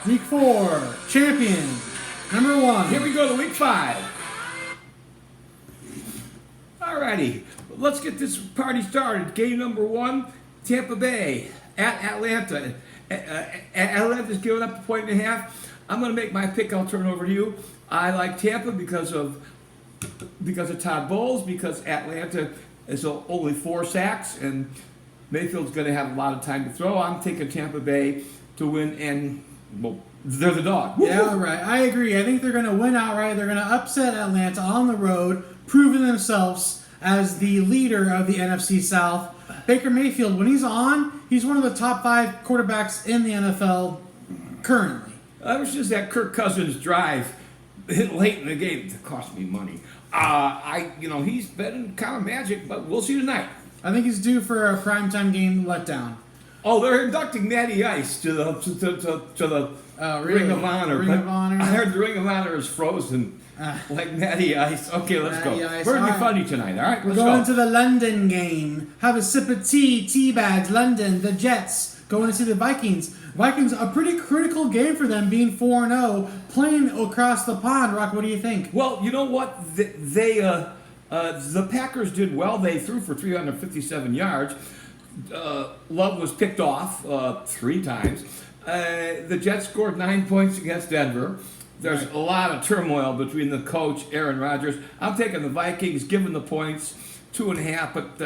Week 4, champion, number 1. Here we go to week 5. Alrighty, let's get this party started. Game number 1, Tampa Bay at Atlanta. Atlanta's giving up 1.5. I'm going to make my pick. I'll turn it over to you. I like Tampa because of Todd Bowles, because Atlanta is only 4 sacks, and Mayfield's going to have a lot of time to throw. I'm taking Tampa Bay to win, and well, they're the dog. Yeah, right. I agree. I think they're going to win outright. They're going to upset Atlanta on the road, proving themselves as the leader of the NFC South. Baker Mayfield, when he's on, he's one of the top 5 quarterbacks in the NFL currently. It was just that Kirk Cousins drive late in the game that cost me money. He's been kind of magic, but we'll see tonight. I think he's due for a primetime game letdown. Oh, they're inducting Matty Ice to the Really? Ring of Honor. Ring of Honor? I heard the Ring of Honor is frozen like Matty Ice. Okay, let's Matty go. Ice. We're going to All be right. funny tonight, all right? We're Let's going go. to the London game. Have a sip of tea bags, London, the Jets. Going to see the Vikings. Vikings, a pretty critical game for them, being 4-0, playing across the pond. Rock, what do you think? Well, you know what? The Packers did well. They threw for 357 yards. Love was picked off 3 times. The Jets scored 9 points against Denver. There's a lot of turmoil between the coach, Aaron Rodgers. I'm taking the Vikings, giving the points 2.5, but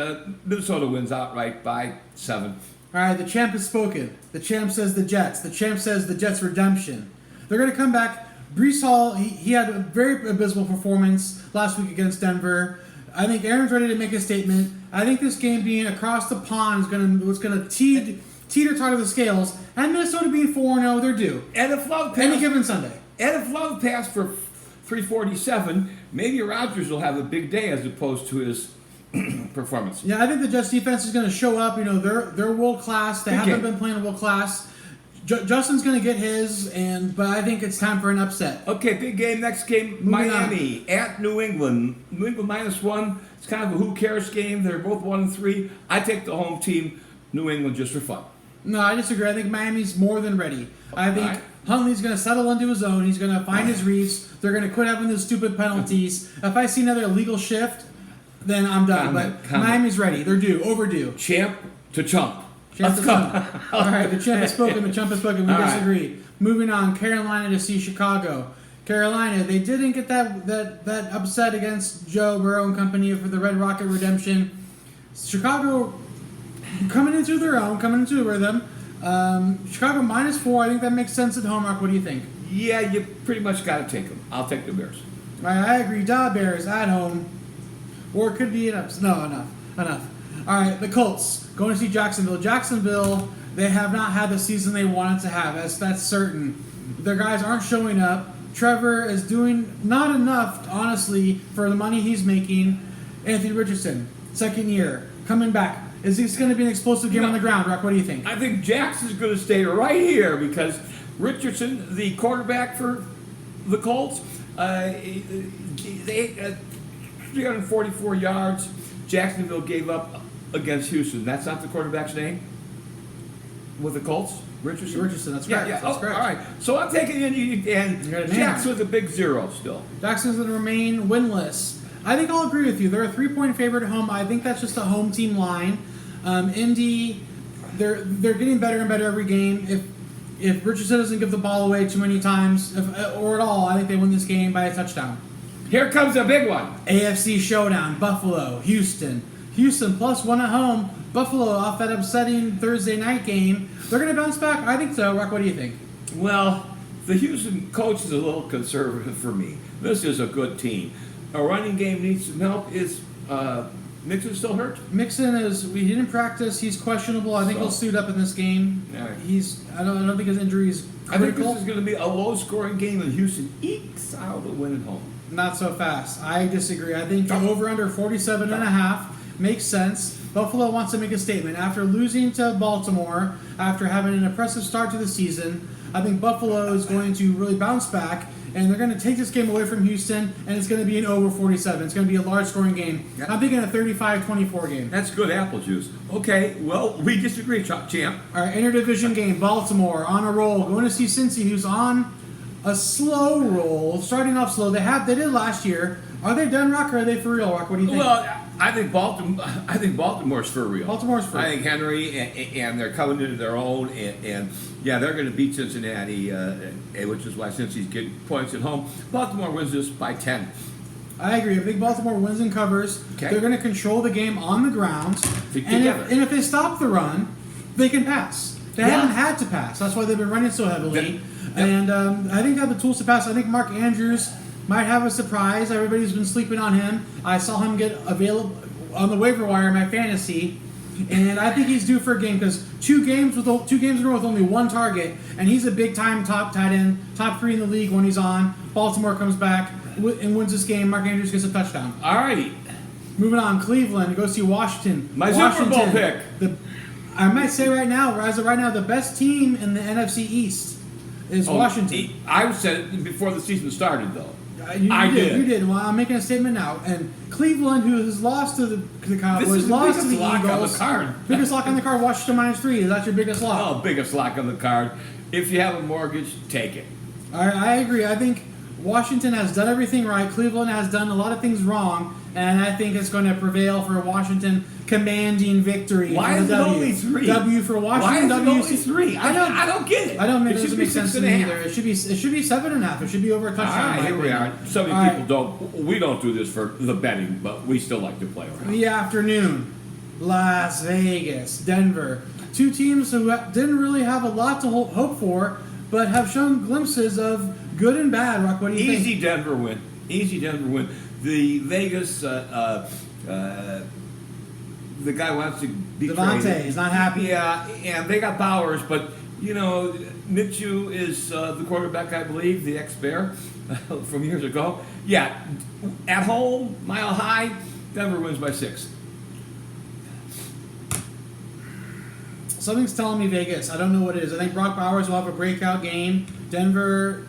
Minnesota wins outright by 7. All right, the champ has spoken. The champ says the Jets. The champ says the Jets redemption. They're going to come back. Breece Hall, he had a very abysmal performance last week against Denver. I think Aaron's ready to make a statement. I think this game being across the pond is going to teeter-totter the scales. And Minnesota being 4-0, they're due. And if Love passed, Any given Sunday. And if Love passed for 347, maybe Rodgers will have a big day as opposed to his performance. Yeah, I think the Jets defense is going to show up. You know, they're world class. They haven't been playing world class. Justin's going to get his, but I think it's time for an upset. Okay, big game. Next game, Miami at New England. New England -1. It's kind of a who cares game. They're both 1-3. I take the home team, New England, just for fun. No, I disagree. I think Miami's more than ready. I think Right. Huntley's going to settle into his own. He's going to find his reads. They're going to quit having those stupid penalties. If I see another illegal shift, then I'm done. But Miami's ready. They're due. Overdue. Champ to chump. Let's go. All right, the champ has spoken. The champ has spoken. We disagree. Right. Moving on, Carolina to see Chicago. Carolina, they didn't get that upset against Joe Burrow and company for the Red Rocket redemption. Chicago coming into their own, coming into a rhythm. Chicago -4. I think that makes sense at home. Rock, what do you think? Yeah, you pretty much got to take them. I'll take the Bears. All right, I agree. Bears at home. Or it could be enough. No, enough. All right, the Colts going to see Jacksonville. Jacksonville, they have not had the season they wanted to have. That's certain. Their guys aren't showing up. Trevor is doing not enough, honestly, for the money he's making. Anthony Richardson, second year, coming back. Is this going to be an explosive game on the ground, Rock? What do you think? I think Jackson's going to stay right here because Richardson, the quarterback for the Colts, they 344 yards. Jacksonville gave up against Houston. That's not the quarterback's name with the Colts? Richardson, that's correct. Yeah. That's correct. All right. So I'm taking and Jackson with a big 0 still. Jackson's going to remain winless. I think I'll agree with you. They're a 3-point favorite at home. I think that's just a home team line. Indy, they're getting better and better every game. If Richardson doesn't give the ball away too many times, or at all, I think they win this game by a touchdown. Here comes a big one. AFC showdown, Buffalo, Houston. Houston +1 at home. Buffalo off that upsetting Thursday night game. They're going to bounce back? I think so. Rock, what do you think? Well, the Houston coach is a little conservative for me. This is a good team. A running game needs some help. Is Mixon still hurt? Mixon he didn't practice. He's questionable. I think he'll suit up in this game. Right. I don't think his injury is critical. I think this is going to be a low-scoring game, and Houston ekes out a win at home. Not so fast. I disagree. I think over/under 47.5 makes sense. Buffalo wants to make a statement. After losing to Baltimore, after having an impressive start to the season, I think Buffalo is going to really bounce back and they're going to take this game away from Houston, and it's going to be an over 47. It's going to be a large scoring game. Yeah. I'm thinking a 35-24 game. That's good apple juice. Okay, well, we disagree, champ. All right, interdivision game. Baltimore on a roll. Going to see Cincy, who's on a slow roll, starting off slow. They did last year. Are they done, Rock, or are they for real, Rock? What do you think? Well, I think Baltimore's for real. Baltimore's for real. I think Henry and they're coming into their own, and yeah, they're going to beat Cincinnati, which is why Cincy's getting points at home. Baltimore wins this by 10. I agree. I think Baltimore wins and covers. Okay. They're going to control the game on the ground. Together. And if they stop the run, they can pass. They Yeah. haven't had to pass. That's why they've been running so heavily. Yep. And I think they have the tools to pass. I think Mark Andrews might have a surprise. Everybody's been sleeping on him. I saw him get available on the waiver wire in my fantasy, and I think he's due for a game because two games in a row with only one target, and he's a big time top tight end, top 3 in the league when he's on. Baltimore comes back and wins this game. Mark Andrews gets a touchdown. All righty. Moving on, Cleveland, go see Washington. My Super Bowl pick. I might say right now, as of right now, the best team in the NFC East is Washington. I said it before the season started, though. You did. did. Well, I'm making a statement now. And Cleveland, who has lost to the Cowboys, This is the lost to biggest the lock Eagles. on the card. Biggest lock on the card, Washington -3. Is that your biggest lock? Oh, biggest lock on the card. If you have a mortgage, take it. I agree. I think Washington has done everything right. Cleveland has done a lot of things wrong. And I think it's going to prevail for Washington commanding victory. Why for is the it W. only 3? W for Washington. Why is it W only 3? I don't get it. I don't. It should doesn't be make sense to 6.5. me either. It should be 7.5. It should be over a touchdown. All right, in my here we opinion. are. So many All right. people don't. We don't do this for the betting, but we still like to play around. The afternoon, Las Vegas, Denver. Two teams who didn't really have a lot to hope for, but have shown glimpses of good and bad. Rock, what do you think? Easy Denver win. Easy Denver win. The Vegas, the guy wants to be Devontae traded. is not happy. Yeah, and they got Bowers, but you know, Minshew is the quarterback, I believe, the ex-Bear from years ago. Yeah, at home, Mile High, Denver wins by 6. Something's telling me Vegas. I don't know what it is. I think Brock Bowers will have a breakout game. Denver,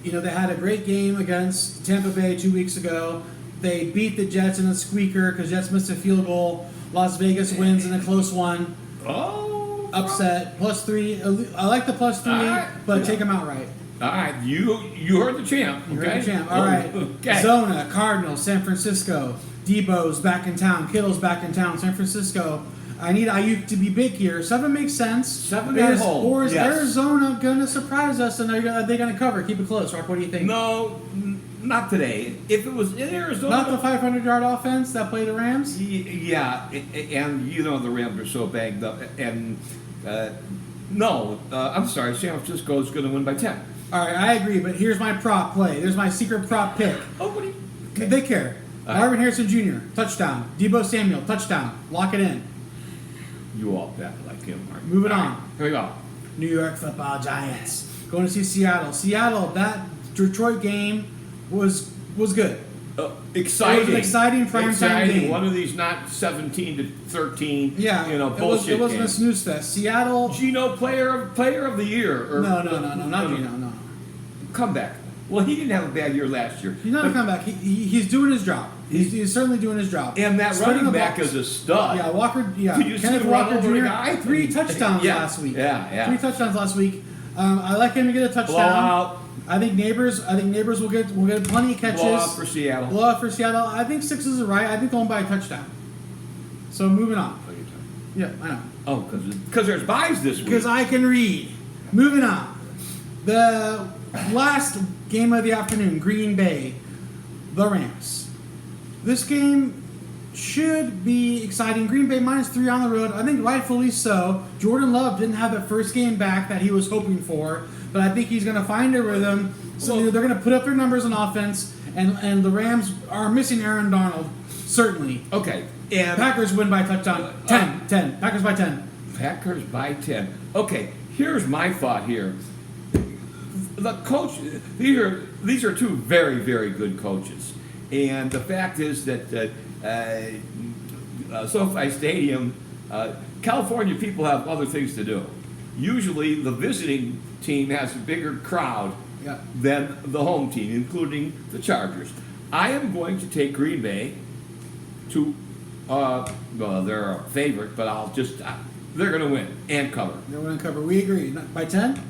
they had a great game against Tampa Bay 2 weeks ago. They beat the Jets in a squeaker because Jets missed a field goal. Las Vegas wins in a close one. Oh, Upset. +3. I like the +3, right. but Yeah. take them outright. all right. You heard the champ. You Okay? heard the champ. All right. Okay. Zona, Cardinals, San Francisco. Debo's back in town. Kittle's back in town. San Francisco. I need Ayuk to be big here. 7 makes sense. 7 at home. Or is Yes. Arizona going to surprise us and are they going to cover? Keep it close, Rock. What do you think? No, not today. If it was in Arizona, Not the 500-yard offense that played the Rams? Yeah, and the Rams are so banged up. And no, I'm sorry, San Francisco is going to win by 10. All right, I agree, but here's my prop play. There's my secret prop pick. Oh, what do you? They care. All right. Marvin Harrison Jr., touchdown. Debo Samuel, touchdown. Lock it in. You all bet like him, Mark. Moving All on. right, here we go. New York Football Giants. Going to see Seattle. Seattle, that Detroit game was good. Exciting. It was an exciting primetime game. One of these not 17 to 13. Yeah, bullshit it wasn't games. a snooze fest. Seattle. Gino player of the year. Or, No, not Gino. No, Come back. Well, he didn't have a bad year last year. he's not a comeback. He's doing his job. He's certainly doing his job. And that Spreading running the back ball- is a stud. Yeah, Walker. Yeah, Did you see Kenneth him run Walker over the Jr. guy? 3 touchdowns Yeah, last week. yeah. 3 touchdowns last week. I like him to get a touchdown. Blowout. I think neighbors will get plenty of catches. Blowout for Seattle. Blowout for Seattle. I think 6 is right. I think they'll win by a touchdown. So moving on. Yeah, I know. Oh, because there's buys this week. Because I can read. Moving on. The last game of the afternoon, Green Bay, the Rams. This game should be exciting. Green Bay -3 on the road. I think rightfully so. Jordan Love didn't have the first game back that he was hoping for, but I think he's going to find a rhythm. So Well- they're going to put up their numbers on offense, and the Rams are missing Aaron Donald, certainly. Okay. And Packers win by touchdown. 10. Packers by 10. Packers by 10. Okay, here's my thought here. The coach, these are 2 very, very good coaches. And the fact is that SoFi Stadium, California people have other things to do. Usually the visiting team has a bigger crowd Yeah. than the home team, including the Chargers. I am going to take Green Bay to, well, they're a favorite, but they're going to win and cover. They're going to cover. We agree. By 10?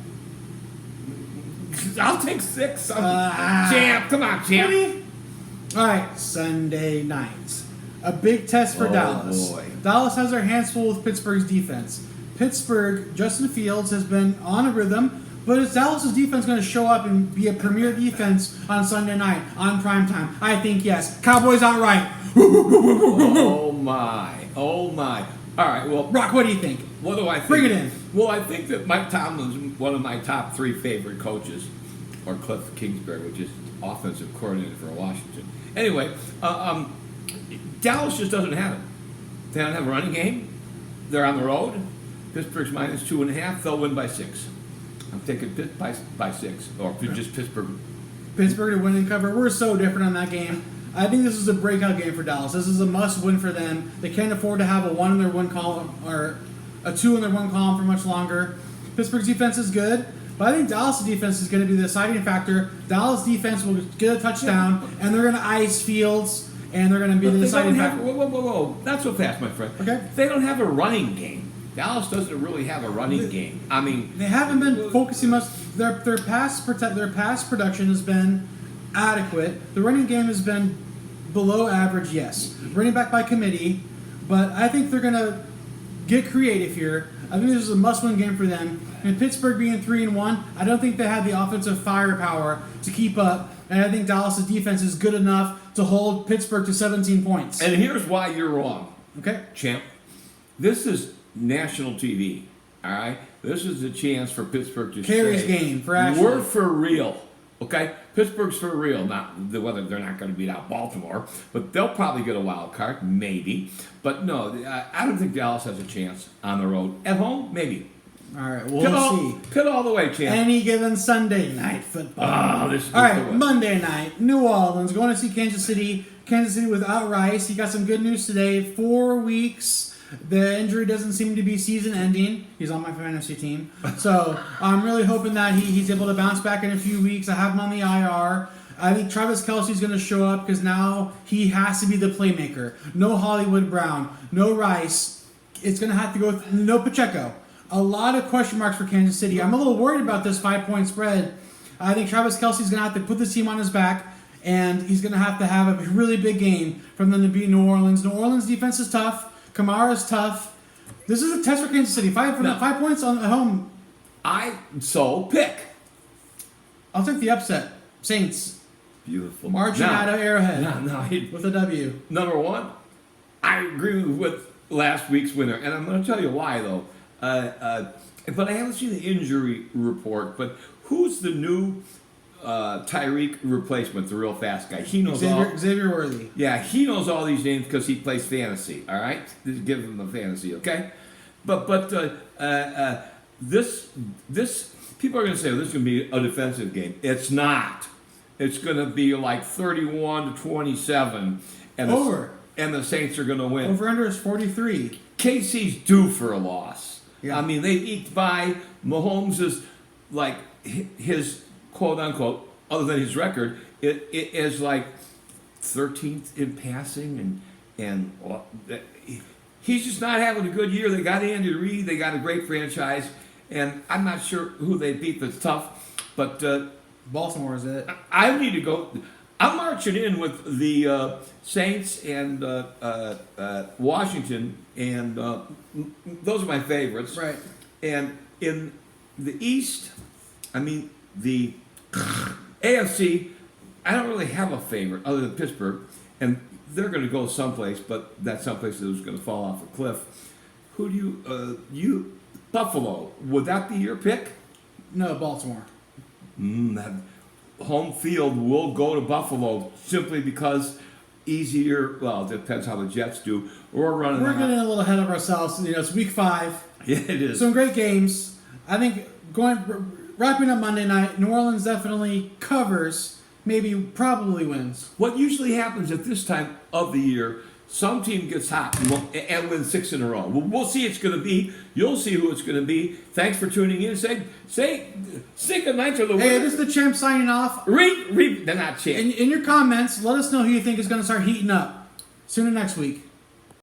I'll take 6. Champ, come on, champ. Really? All right, Sunday night. A big test for Dallas. Boy. Dallas has their hands full with Pittsburgh's defense. Pittsburgh, Justin Fields has been on a rhythm, but is Dallas' defense going to show up and be a premier defense on Sunday night on primetime? I think yes. Cowboys outright. Oh my. All right, well, Brock, what do you think? what do I think? Bring it in. Well, I think that Mike Tomlin's one of my top 3 favorite coaches, or Cliff Kingsbury, which is offensive coordinator for Washington. Anyway, Dallas just doesn't have it. They don't have a running game. They're on the road. Pittsburgh's minus 2.5. They'll win by 6. I'm taking Pitt by 6, or just Pittsburgh. Pittsburgh to win and cover. We're so different on that game. I think this is a breakout game for Dallas. This is a must-win for them. They can't afford to have a 1 in their 1 column or a 2 in their 1 column for much longer. Pittsburgh's defense is good, but I think Dallas' defense is going to be the deciding factor. Dallas' defense will get a touchdown, and they're going to ice Fields, and they're going to be the deciding factor. Whoa. Not so fast, my friend. Okay. They don't have a running game. Dallas doesn't really have a running game. I mean, They haven't been focusing much. Their pass production has been adequate. The running game has been below average, yes. Running back by committee, but I think they're going to get creative here. I think this is a must-win game for them. And Pittsburgh being 3-1, I don't think they have the offensive firepower to keep up. And I think Dallas' defense is good enough to hold Pittsburgh to 17 points. and here's why you're wrong, Okay? champ. This is national TV, all right? This is a chance for Pittsburgh to Carey's say, game for action. we're for real, okay? Pittsburgh's for real. Not whether they're not going to beat out Baltimore, but they'll probably get a wild card, maybe. But no, I don't think Dallas has a chance on the road. At home, maybe. All right, we'll see. Pit all the way, champ. Any given Sunday night football. This is All right, the one. Monday night, New Orleans going to see Kansas City. Kansas City without Rice. He got some good news today. 4 weeks. The injury doesn't seem to be season-ending. He's on my fantasy team. So I'm really hoping that he's able to bounce back in a few weeks. I have him on the IR. I think Travis Kelce's going to show up because now he has to be the playmaker. No Hollywood Brown. No Rice. It's going to have to go with no Pacheco. A lot of question marks for Kansas City. I'm a little worried about this 5-point spread. I think Travis Kelce's going to have to put the team on his back, and he's going to have a really big game from them to beat New Orleans. New Orleans defense is tough. Kamara's tough. This is a test for Kansas City. 5 points at home. Pick. I'll take the upset. Saints. Beautiful. Marching out of Arrowhead No. with a W. Number 1, I agree with last week's winner, and I'm going to tell you why, though. But I haven't seen the injury report. But who's the new Tyreek replacement, the real fast guy? He knows Xavier Worthy. Yeah, he knows all these names because he plays fantasy. All right, just give him the fantasy, okay? But this people are going to say, this is going to be a defensive game. It's not. It's going to be like 31-27, and the Saints are going to win. Over under is 43. KC's due for a loss. Yeah. I mean, they eked by. Mahomes is like his quote unquote, other than his record, it is like 13th in passing, and he's just not having a good year. They got Andy Reid, they got a great franchise, and I'm not sure who they beat that's tough, but Baltimore is it. I need to go. I'm marching in with the Saints and Washington, and those are my favorites. Right. And in the East, I mean, the AFC, I don't really have a favorite other than Pittsburgh, and they're going to go someplace, but that someplace is going to fall off a cliff. Who do you Buffalo, would that be your pick? No, Baltimore. That home field will go to Buffalo simply because easier. Well, it depends how the Jets do. We're getting a little ahead of ourselves. It's week 5. Yeah, it is. Some great games. I think wrapping up Monday night, New Orleans definitely covers, probably wins. What usually happens at this time of the year, some team gets hot and wins 6 in a row. We'll see. It's going to be. You'll see who it's going to be. Thanks for tuning in. Say good night to the Hey, winner. this is the champ signing off. Read. They're not champ. In your comments, let us know who you think is going to start heating up. Sooner next week.